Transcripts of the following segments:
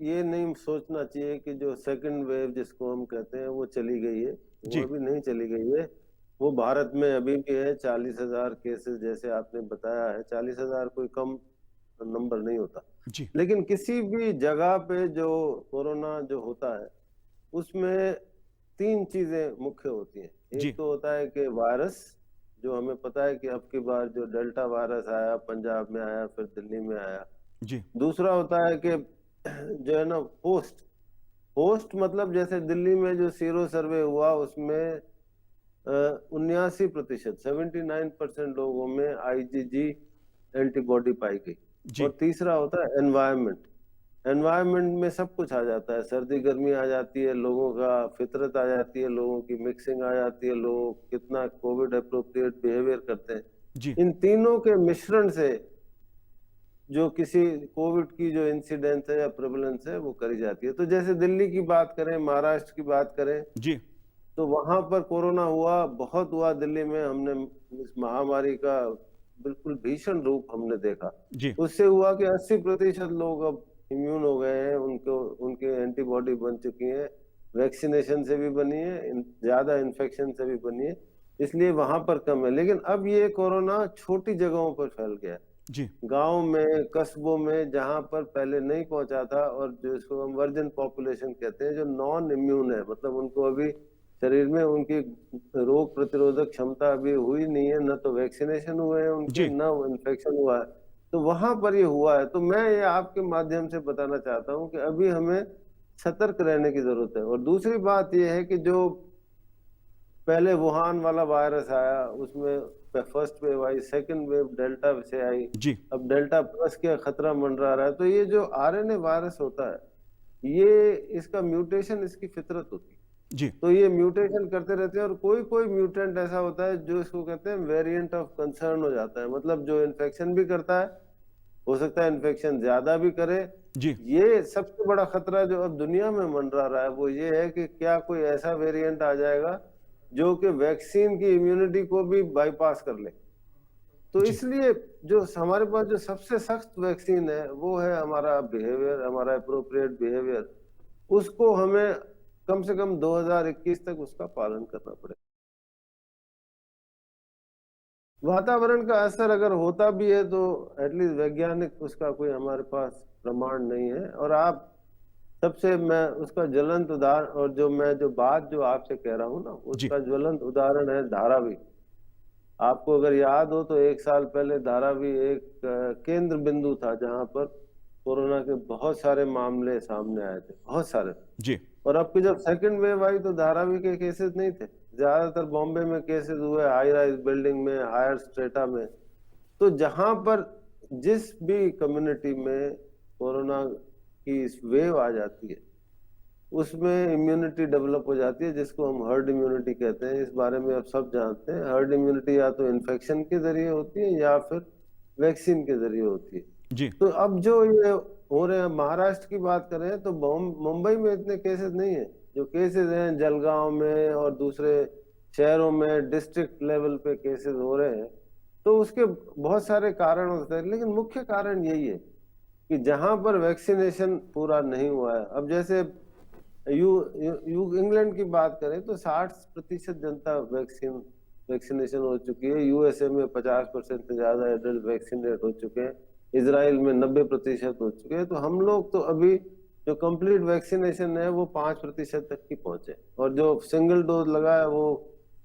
ये नहीं सोचना चाहिए कि जो सेकंड वेव जिसको हम कहते हैं वो चली गई है। वो जी, अभी नहीं चली गई है। वो भारत में अभी भी है। 40,000 केसेस जैसे आपने बताया है। 40,000 कोई कम नंबर नहीं होता। जी, लेकिन किसी भी जगह पे जो कोरोना जो होता है उसमें तीन चीजें मुख्य होती हैं। एक जी, तो होता है कि वायरस, जो हमें पता है कि अब की बार जो डेल्टा वायरस आया, पंजाब में आया, फिर दिल्ली में आया। जी, दूसरा होता है कि जो है ना, होस्ट। होस्ट मतलब जैसे दिल्ली में जो सीरो सर्वे हुआ उसमें 79%, 79% लोगों में आईजीजी एंटीबॉडी पाई गई। जी, और तीसरा होता है एनवायरनमेंट। एनवायरनमेंट में सब कुछ आ जाता है। सर्दी गर्मी आ जाती है, लोगों का फितरत आ जाती है, लोगों की मिक्सिंग आ जाती है, लोग कितना कोविड अप्रोप्रिएट बिहेवियर करते हैं। जी, इन तीनों के मिश्रण से जो किसी कोविड की जो इंसिडेंस है या प्रेवलेंस है वो करी जाती है। तो जैसे दिल्ली की बात करें, महाराष्ट्र की बात करें, जी, तो वहां पर कोरोना हुआ, बहुत हुआ दिल्ली में। हमने इस महामारी का बिल्कुल भीषण रूप हमने देखा। जी, उससे हुआ कि 80% लोग अब इम्यून हो गए हैं, उनको उनके एंटीबॉडी बन चुकी है। वैक्सीनेशन से भी बनी है, ज्यादा इन्फेक्शन से भी बनी है। इसलिए वहां पर कम है। लेकिन अब ये कोरोना छोटी जगहों पर फैल गया है। जी, गांव में, कस्बों में, जहां पर पहले नहीं पहुंचा था, और जो इसको हम वर्जिन पॉपुलेशन कहते हैं, जो नॉन इम्यून है, मतलब उनको अभी शरीर में उनकी रोग प्रतिरोधक क्षमता अभी हुई नहीं है, न तो वैक्सीनेशन हुए हैं उनके, जी, न इन्फेक्शन हुआ है। तो वहां पर ये हुआ है। तो मैं ये आपके माध्यम से बताना चाहता हूं कि अभी हमें सतर्क रहने की जरूरत है। और दूसरी बात यह है कि जो पहले वुहान वाला वायरस आया, उसमें फर्स्ट वेव आई, सेकंड वेव डेल्टा से आई, जी, अब डेल्टा प्लस का खतरा मंडरा रहा है। तो ये जो आरएनए वायरस होता है, ये इसका म्यूटेशन इसकी फितरत होती है। जी, तो ये म्यूटेशन करते रहते हैं, और कोई कोई म्यूटेंट ऐसा होता है जो इसको कहते हैं वेरिएंट ऑफ कंसर्न हो जाता है। मतलब जो इन्फेक्शन भी करता है, हो सकता है इन्फेक्शन ज्यादा भी करे। जी, ये सबसे बड़ा खतरा जो अब दुनिया में मंडरा रहा है वो ये है कि क्या कोई ऐसा वेरिएंट आ जाएगा जो कि वैक्सीन की इम्यूनिटी को भी बाईपास कर ले। तो जी, इसलिए जो हमारे पास जो सबसे सख्त वैक्सीन है वो है हमारा बिहेवियर, हमारा अप्रोप्रिएट बिहेवियर। उसको हमें कम से कम 2021 तक उसका पालन करना पड़ेगा। वातावरण का असर अगर होता भी है तो एटलीस्ट वैज्ञानिक उसका कोई हमारे पास प्रमाण नहीं है। और आप सबसे, मैं उसका ज्वलंत उदाहरण, और जो मैं जो बात जो आपसे कह रहा हूँ ना, जी, उसका ज्वलंत उदाहरण है धारावी। आपको अगर याद हो तो एक साल पहले धारावी एक केंद्र बिंदु था जहां पर कोरोना के बहुत सारे मामले सामने आए थे, बहुत सारे। जी, और अब की जब सेकंड वेव आई तो धारावी के केसेस नहीं थे। ज्यादातर बॉम्बे में केसेस हुए, हाई राइज बिल्डिंग में, हायर स्ट्रेटा में। तो जहां पर जिस भी कम्युनिटी में कोरोना की वेव आ जाती है, उसमें इम्यूनिटी डेवलप हो जाती है, जिसको हम हर्ड इम्यूनिटी कहते हैं। इस बारे में अब सब जानते हैं। हर्ड इम्यूनिटी या तो इन्फेक्शन के जरिए होती है या फिर वैक्सीन के जरिए होती है। जी, तो अब जो ये हो रहे हैं, महाराष्ट्र की बात करें तो मुंबई में इतने केसेस नहीं है। जो केसेस हैं जलगांव में और दूसरे शहरों में, डिस्ट्रिक्ट लेवल पे केसेस हो रहे हैं। तो उसके बहुत सारे कारण होते हैं, लेकिन मुख्य कारण यही है कि जहां पर वैक्सीनेशन पूरा नहीं हुआ है। अब जैसे यू, इंग्लैंड की बात करें तो 60% जनता वैक्सीनेशन हो चुकी है। यूएसए में 50% से ज्यादा एडल्ट वैक्सीनेट हो चुके हैं। इसराइल में 90% हो चुके हैं। तो हम लोग तो अभी जो कंप्लीट वैक्सीनेशन है वो 5% तक ही पहुंचे। और जो सिंगल डोज लगा है वो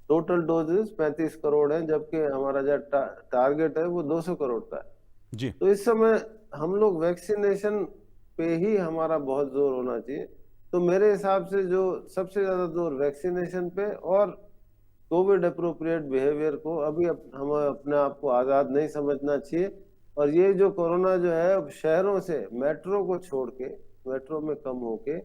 टोटल डोजेस 35 करोड़ है, जबकि हमारा जो टारगेट है वो 200 करोड़ का है। जी, तो इस समय हम लोग वैक्सीनेशन पे ही हमारा बहुत जोर होना चाहिए। तो मेरे हिसाब से जो सबसे ज्यादा जोर वैक्सीनेशन पे और कोविड अप्रोप्रिएट बिहेवियर को, अभी हमें अपने आप को आजाद नहीं समझना चाहिए। और ये जो कोरोना जो है अब शहरों से मेट्रो को छोड़ के, मेट्रो में कम होके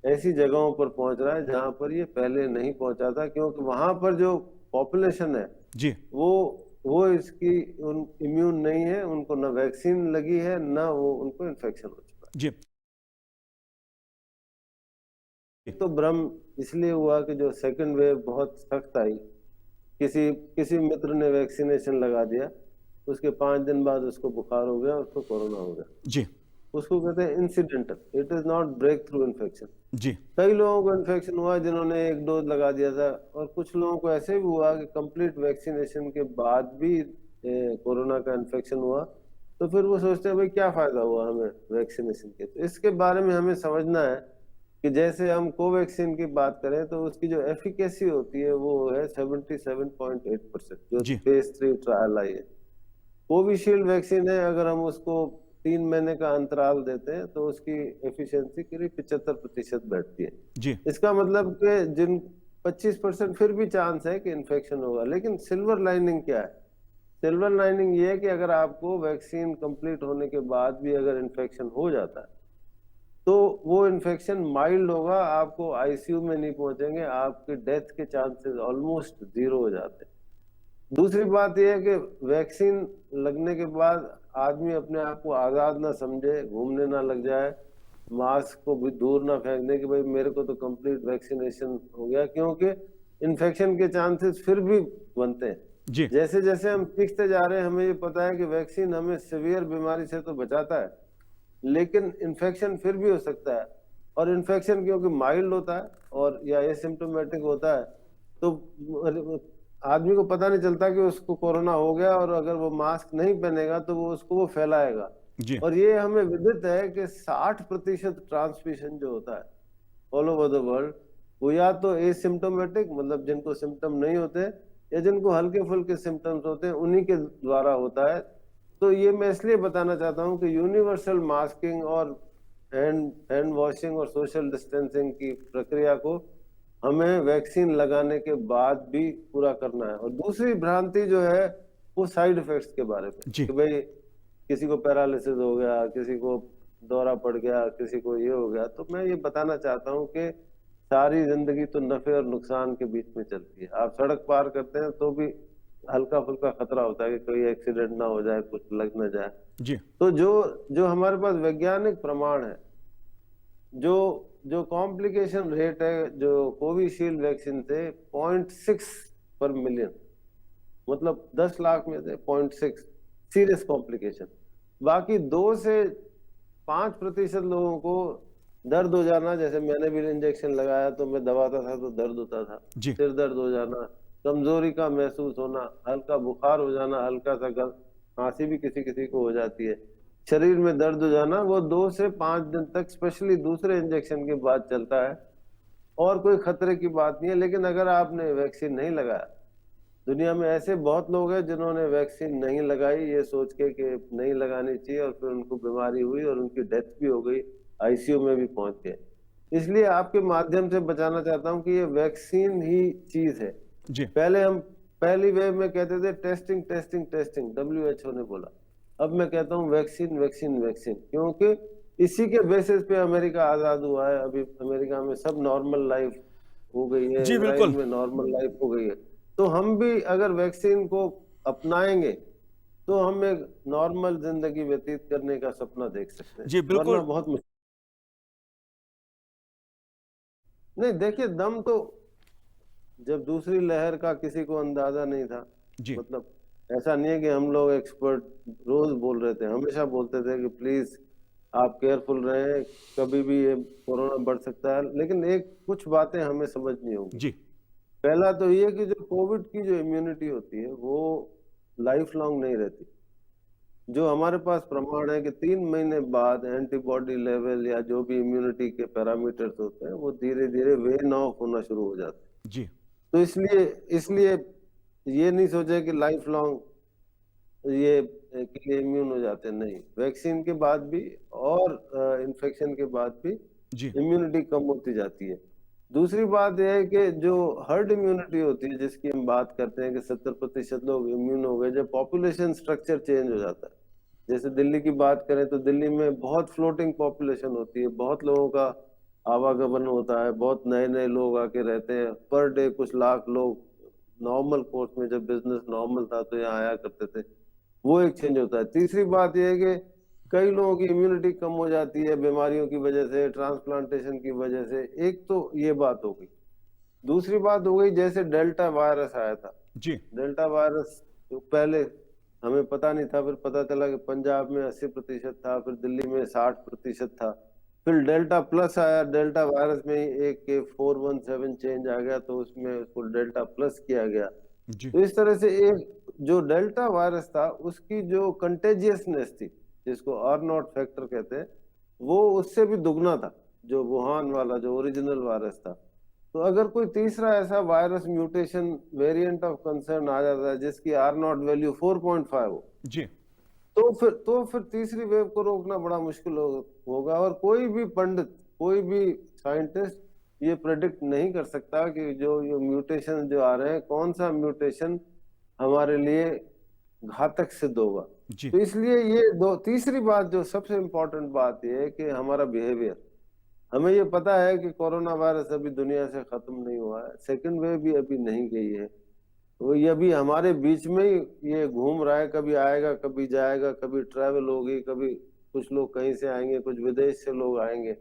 ऐसी जगहों पर पहुंच रहा है जहां पर ये पहले नहीं पहुंचा था, क्योंकि वहां पर जो पॉपुलेशन है जी, वो वो इसकी उन इम्यून नहीं है, उनको ना वैक्सीन लगी है, ना वो उनको इन्फेक्शन हो चुका है। जी, एक तो भ्रम इसलिए हुआ कि जो सेकंड वेव बहुत सख्त आई, किसी किसी मित्र ने वैक्सीनेशन लगा दिया, उसके 5 दिन बाद उसको बुखार हो गया, उसको कोरोना हो गया। जी, उसको कहते हैं incidental, it is not breakthrough infection. जी कई लोगों को इन्फेक्शन हुआ जिन्होंने एक डोज लगा दिया था, और कुछ लोगों को ऐसे भी हुआ कि कंप्लीट वैक्सीनेशन के बाद भी कोरोना का इन्फेक्शन हुआ। तो फिर वो सोचते हैं भाई क्या फायदा हुआ हमें वैक्सीनेशन के। तो इसके बारे में हमें समझना है कि जैसे हम कोवैक्सीन की बात करें तो उसकी जो एफिकेसी होती है वो है 77.8%, जो जी फेज 3 ट्रायल आई है। कोविशील्ड वैक्सीन है, अगर हम उसको 3 महीने का अंतराल देते हैं तो उसकी एफिशिएंसी करीब 75% बैठती है। जी इसका मतलब कि जिन 25% फिर भी चांस है कि इन्फेक्शन होगा। लेकिन सिल्वर लाइनिंग क्या है? सिल्वर लाइनिंग ये है कि अगर आपको वैक्सीन कंप्लीट होने के बाद भी अगर इन्फेक्शन हो जाता है तो वो इन्फेक्शन माइल्ड होगा, आपको आईसीयू में नहीं पहुंचेंगे, आपके डेथ के चांसेस ऑलमोस्ट जीरो हो जाते हैं। दूसरी बात यह है कि वैक्सीन लगने के बाद आदमी अपने आप को आजाद ना समझे, घूमने ना लग जाए, मास्क को भी दूर ना फेंक दे कि भाई मेरे को तो कंप्लीट वैक्सीनेशन हो गया, क्योंकि इन्फेक्शन के चांसेस फिर भी बनते हैं। जी जैसे जैसे हम सीखते जा रहे हैं हमें ये पता है कि वैक्सीन हमें सीवियर बीमारी से तो बचाता है, लेकिन इन्फेक्शन फिर भी हो सकता है। और इन्फेक्शन क्योंकि माइल्ड होता है और या एसिम्प्टोमेटिक होता है, तो आदमी को पता नहीं चलता कि उसको कोरोना हो गया, और अगर वो मास्क नहीं पहनेगा तो वो फैलाएगा। जी और ये हमें विदित है कि 60% ट्रांसमिशन जो होता है ऑल ओवर द वर्ल्ड, वो या तो एसिम्प्टोमेटिक, मतलब जिनको सिम्टम नहीं होते, या जिनको हल्के फुल्के सिम्टम्स होते हैं, उन्हीं के द्वारा होता है। तो ये मैं इसलिए बताना चाहता हूँ कि यूनिवर्सल मास्किंग और हैंड वॉशिंग और सोशल डिस्टेंसिंग की प्रक्रिया को हमें वैक्सीन लगाने के बाद भी पूरा करना है। और दूसरी भ्रांति जो है वो साइड इफेक्ट्स के बारे में, जी कि भाई किसी को पैरालिसिस हो गया, किसी को दौरा पड़ गया, किसी को ये हो गया। तो मैं ये बताना चाहता हूँ कि सारी जिंदगी तो नफे और नुकसान के बीच में चलती है। आप सड़क पार करते हैं तो भी हल्का फुल्का खतरा होता है कि कोई एक्सीडेंट ना हो जाए, कुछ लग ना जाए। जी तो जो जो हमारे पास वैज्ञानिक प्रमाण है, जो जो कॉम्प्लिकेशन रेट है जो कोविशील्ड वैक्सीन से 0.6 पर मिलियन, मतलब 10 लाख में से 0.6 सीरियस कॉम्प्लिकेशन। बाकी 2 से 5% लोगों को दर्द हो जाना, जैसे मैंने भी इंजेक्शन लगाया तो मैं दबाता था तो दर्द होता था, जी सिर दर्द हो जाना, कमजोरी का महसूस होना, हल्का बुखार हो जाना, हल्का सा खांसी भी किसी किसी को हो जाती है, शरीर में दर्द हो जाना, वो 2 से 5 दिन तक स्पेशली दूसरे इंजेक्शन के बाद चलता है, और कोई खतरे की बात नहीं है। लेकिन अगर आपने वैक्सीन नहीं लगाया, दुनिया में ऐसे बहुत लोग हैं जिन्होंने वैक्सीन नहीं लगाई ये सोच के कि नहीं लगानी चाहिए, और फिर उनको बीमारी हुई और उनकी डेथ भी हो गई, आईसीयू में भी पहुंच गए। इसलिए आपके माध्यम से बताना चाहता हूं कि ये वैक्सीन ही चीज है। जी पहले हम पहली वेव में कहते थे टेस्टिंग टेस्टिंग टेस्टिंग, डब्ल्यूएचओ ने बोला। अब मैं कहता हूँ वैक्सीन वैक्सीन वैक्सीन, क्योंकि इसी के बेसिस पे अमेरिका आजाद हुआ है। अभी अमेरिका में सब नॉर्मल लाइफ हो गई है, जी इजराइल बिल्कुल में नॉर्मल लाइफ हो गई है। तो हम भी अगर वैक्सीन को अपनाएंगे तो हम एक नॉर्मल जिंदगी व्यतीत करने का सपना देख सकते हैं, जी वरना बिल्कुल बहुत मुश्किल। नहीं, देखिए दम तो जब दूसरी लहर का किसी को अंदाजा नहीं था, जी मतलब ऐसा नहीं है कि हम लोग एक्सपर्ट रोज बोल रहे थे, हमेशा बोलते थे कि प्लीज आप केयरफुल रहें, कभी भी ये कोरोना बढ़ सकता है। लेकिन एक कुछ बातें हमें समझनी होगी। जी पहला तो ये कि जो कोविड की जो इम्यूनिटी होती है वो लाइफ लॉन्ग नहीं रहती। जो हमारे पास प्रमाण है कि 3 महीने बाद एंटीबॉडी लेवल या जो भी इम्यूनिटी के पैरामीटर्स होते हैं वो धीरे धीरे वेन ऑफ होना शुरू हो जाते हैं। जी तो इसलिए इसलिए ये नहीं सोचे कि लाइफ लॉन्ग ये के लिए इम्यून हो जाते हैं, नहीं। वैक्सीन के बाद भी और इन्फेक्शन के बाद भी जी इम्यूनिटी कम होती जाती है। दूसरी बात यह है कि जो हर्ड इम्यूनिटी होती है जिसकी हम बात करते हैं कि 70% लोग इम्यून हो गए, जब पॉपुलेशन स्ट्रक्चर चेंज हो जाता है। जैसे दिल्ली की बात करें तो दिल्ली में बहुत फ्लोटिंग पॉपुलेशन होती है, बहुत लोगों का आवागमन होता है, बहुत नए नए लोग आके रहते हैं, पर डे कुछ लाख लोग नॉर्मल कोर्स में, जब बिजनेस नॉर्मल था तो यहाँ आया करते थे, वो एक चेंज होता है। तीसरी बात यह है कि कई लोगों की इम्यूनिटी कम हो जाती है बीमारियों की वजह से, ट्रांसप्लांटेशन की वजह से। एक तो ये बात हो गई। दूसरी बात हो गई जैसे डेल्टा वायरस आया था, जी डेल्टा वायरस जो पहले हमें पता नहीं था, फिर पता चला कि पंजाब में 80% था, फिर दिल्ली में 60% था। फिर डेल्टा प्लस आया, डेल्टा वायरस में ही एक के 417 चेंज आ गया, तो उसमें उसको डेल्टा प्लस किया गया। जी तो इस तरह से एक जो डेल्टा वायरस था उसकी जो कंटेजियसनेस थी, जिसको आर नॉट फैक्टर कहते हैं, वो उससे भी दुगना था, जो वुहान वाला जो ओरिजिनल वायरस था। तो अगर कोई तीसरा ऐसा virus mutation variant of concern आ जाता है जिसकी आर नॉट वैल्यू 4.5 हो, जी तो फिर तीसरी वेव को रोकना बड़ा मुश्किल होगा। और कोई भी पंडित, कोई भी साइंटिस्ट ये प्रेडिक्ट नहीं कर सकता कि जो ये म्यूटेशन जो आ रहे हैं, कौन सा म्यूटेशन हमारे लिए घातक सिद्ध होगा। जी तो इसलिए ये दो, तीसरी बात जो सबसे इम्पोर्टेंट बात ये है कि हमारा बिहेवियर। हमें ये पता है कि कोरोना वायरस अभी दुनिया से खत्म नहीं हुआ है, सेकंड वेव भी अभी नहीं गई है, वो ये अभी हमारे बीच में ही ये घूम रहा है, कभी आएगा कभी जाएगा, कभी ट्रैवल होगी, कभी कुछ लोग कहीं से आएंगे, कुछ विदेश से लोग आएंगे।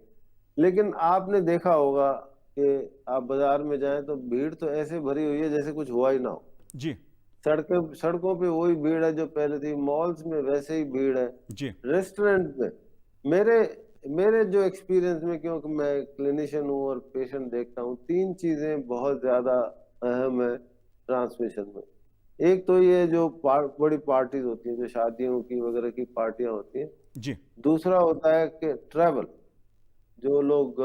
लेकिन आपने देखा होगा कि आप बाजार में जाएं तो भीड़ तो ऐसे भरी हुई है जैसे कुछ हुआ ही ना हो। जी सड़कों पे वही भीड़ है जो पहले थी, मॉल्स में वैसे ही भीड़ है, जी रेस्टोरेंट में। मेरे मेरे जो एक्सपीरियंस में, क्योंकि मैं क्लिनिशियन हूँ और पेशेंट देखता हूँ, तीन चीजें बहुत ज्यादा अहम है ट्रांसमिशन में। एक तो ये जो बड़ी पार्टीज होती हैं, जो शादियों की वगैरह की पार्टियां होती हैं। जी दूसरा होता है कि ट्रैवल, जो लोग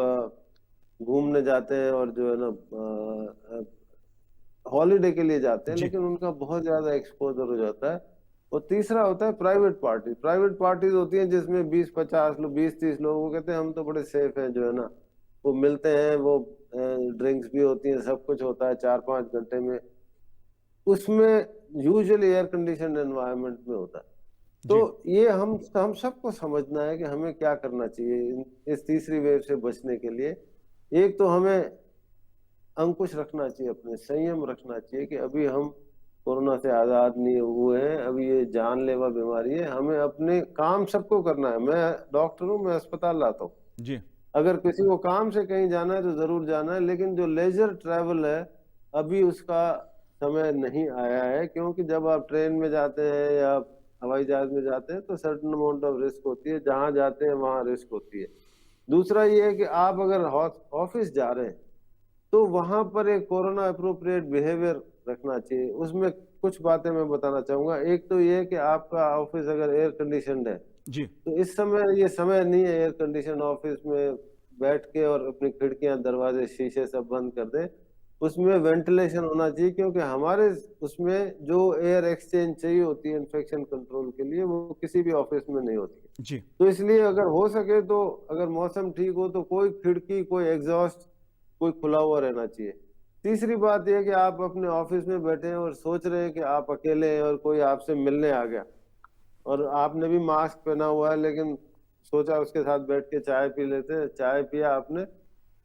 घूमने जाते हैं और जो है ना हॉलीडे के लिए जाते हैं, जी लेकिन उनका बहुत ज्यादा एक्सपोजर हो जाता है। और तीसरा होता है प्राइवेट पार्टी। प्राइवेट पार्टीज होती हैं जिसमें 20-50 लोग, 20-30 लोग, वो कहते हैं हम तो बड़े सेफ हैं, जो है ना, वो मिलते हैं, वो ड्रिंक्स भी होती हैं, सब कुछ होता है 4-5 घंटे में। उसमें यूजुअली एयर कंडीशन एनवायरनमेंट में होता है। तो जी ये हम सबको समझना है कि हमें क्या करना चाहिए इस तीसरी वेव से बचने के लिए। एक तो हमें अंकुश रखना चाहिए, अपने संयम रखना चाहिए कि अभी हम कोरोना से आजाद नहीं हुए हैं, अभी ये जानलेवा बीमारी है, हमें अपने काम सबको करना है। मैं डॉक्टर हूँ, मैं अस्पताल लाता हूँ। जी अगर किसी को काम से कहीं जाना है तो जरूर जाना है, लेकिन जो लेजर ट्रैवल है अभी उसका समय नहीं आया है, क्योंकि जब आप ट्रेन में जाते हैं या हवाई जहाज में जाते हैं तो सर्टेन अमाउंट ऑफ रिस्क होती है, जहां जाते हैं वहां रिस्क होती है। दूसरा ये है कि आप अगर ऑफिस जा रहे हैं तो वहां पर एक कोरोना अप्रोप्रिएट बिहेवियर रखना चाहिए। उसमें कुछ बातें मैं बताना चाहूंगा। एक तो ये कि आपका ऑफिस अगर एयर कंडीशनड है, जी तो इस समय ये समय नहीं है एयर कंडीशन ऑफिस में बैठ के और अपनी खिड़कियां दरवाजे शीशे सब बंद कर दें। उसमें वेंटिलेशन होना चाहिए, क्योंकि हमारे उसमें जो एयर एक्सचेंज चाहिए होती है इन्फेक्शन कंट्रोल के लिए, वो किसी भी ऑफिस में नहीं होती है। जी तो इसलिए अगर हो सके तो, अगर मौसम ठीक हो तो कोई खिड़की, कोई एग्जॉस्ट, कोई खुला हुआ रहना चाहिए। तीसरी बात यह है कि आप अपने ऑफिस में बैठे हैं और सोच रहे हैं कि आप अकेले हैं और कोई आपसे मिलने आ गया, और आपने भी मास्क पहना हुआ है, लेकिन सोचा उसके साथ बैठ के चाय पी लेते हैं, चाय पिया आपने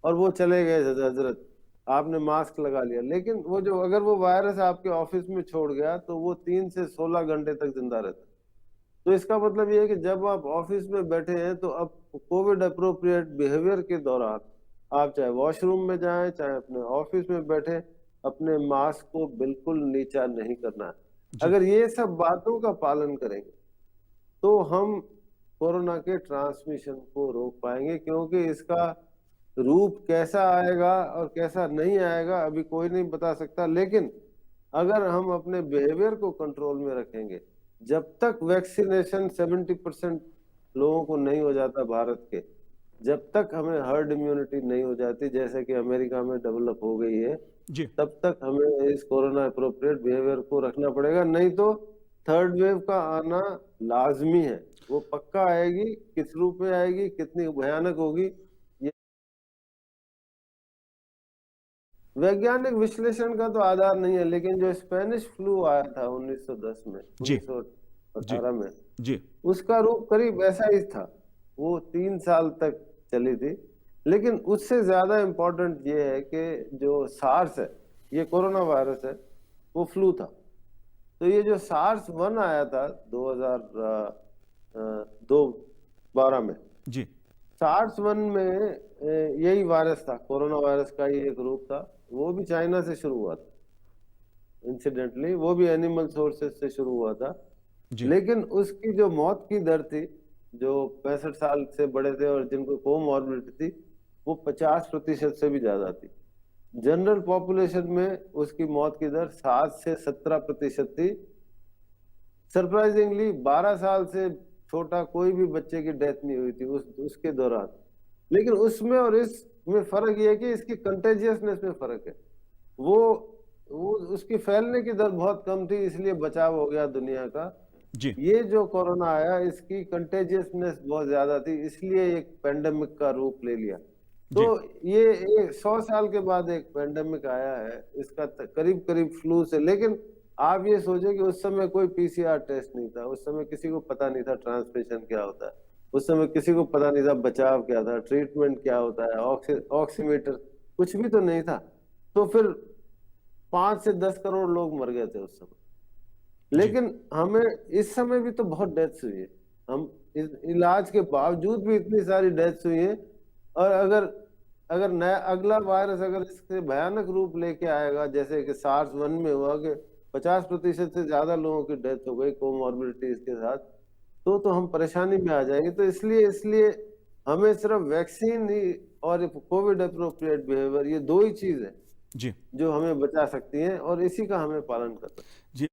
और वो चले गए हजरत, आपने मास्क लगा लिया, लेकिन वो जो, अगर वो वायरस आपके ऑफिस में छोड़ गया तो वो 3 से 16 घंटे तक जिंदा रहता है। तो इसका मतलब ये है कि जब आप ऑफिस में बैठे हैं तो अब कोविड अप्रोप्रिएट बिहेवियर के दौरान आप चाहे वॉशरूम में जाएं, चाहे अपने ऑफिस में बैठे, अपने मास्क को बिल्कुल नीचा नहीं करना है। जी अगर ये सब बातों का पालन करेंगे तो हम कोरोना के ट्रांसमिशन को रोक पाएंगे, क्योंकि इसका रूप कैसा आएगा और कैसा नहीं आएगा अभी कोई नहीं बता सकता। लेकिन अगर हम अपने बिहेवियर को कंट्रोल में रखेंगे, जब तक वैक्सीनेशन 70% लोगों को नहीं हो जाता भारत के, जब तक हमें हर्ड इम्यूनिटी नहीं हो जाती जैसे कि अमेरिका में डेवलप हो गई है, जी तब तक हमें इस कोरोना अप्रोप्रिएट बिहेवियर को रखना पड़ेगा। नहीं तो थर्ड वेव का आना लाजमी है, वो पक्का आएगी। किस रूप में आएगी, कितनी भयानक होगी, ये वैज्ञानिक विश्लेषण का तो आधार नहीं है। लेकिन जो स्पेनिश फ्लू आया था 1910 में, जी 1918 में, जी उसका रूप करीब ऐसा ही था। वो 3 साल तक चली थी। लेकिन उससे ज्यादा इम्पोर्टेंट ये है कि जो सार्स है, ये कोरोना वायरस है, वो फ्लू था। तो ये जो सार्स 1 आया था 2012 में, जी सार्स 1 में यही वायरस था, कोरोना वायरस का ही एक रूप था। वो भी चाइना से शुरू हुआ था, इंसिडेंटली वो भी एनिमल सोर्सेज से शुरू हुआ था। जी। लेकिन उसकी जो मौत की दर थी, जो 65 साल से बड़े थे और जिनको कोमॉर्बिडिटी थी, वो 50% से भी ज्यादा थी। जनरल पॉपुलेशन में उसकी मौत की दर 7 से 17% थी। सरप्राइजिंगली 12 साल से छोटा कोई भी बच्चे की डेथ नहीं हुई थी उसके दौरान। लेकिन उसमें और इसमें फर्क ये है कि इसकी कंटेजियसनेस में फर्क है। वो वो उसकी फैलने की दर बहुत कम थी, इसलिए बचाव हो गया दुनिया का। जी। ये जो कोरोना आया, इसकी कंटेजियसनेस बहुत ज्यादा थी, इसलिए एक पेंडेमिक का रूप ले लिया। तो जी। ये 100 साल के बाद एक पेंडेमिक आया है, इसका करीब करीब फ्लू से। लेकिन आप ये सोचो कि उस समय कोई पीसीआर टेस्ट नहीं था, उस समय किसी को पता नहीं था ट्रांसमिशन क्या होता है, उस समय किसी को पता नहीं था बचाव क्या था, ट्रीटमेंट क्या होता है, ऑक्सीमीटर, कुछ भी तो नहीं था। तो फिर 5 से 10 करोड़ लोग मर गए थे उस समय। जी। लेकिन हमें इस समय भी तो बहुत डेथ्स हुई है, हम इलाज के बावजूद भी इतनी सारी डेथ्स हुई है। और अगर अगर नया अगला वायरस अगर इससे भयानक रूप लेके आएगा, जैसे कि सार्स 1 में हुआ कि 50% से ज्यादा लोगों की डेथ हो गई कोमॉर्बिडिटीज के साथ, तो हम परेशानी में आ जाएंगे। तो इसलिए इसलिए हमें सिर्फ वैक्सीन ही और कोविड अप्रोप्रिएट बिहेवियर, ये दो ही चीज है जी। जो हमें बचा सकती हैं, और इसी का हमें पालन करना है। जी।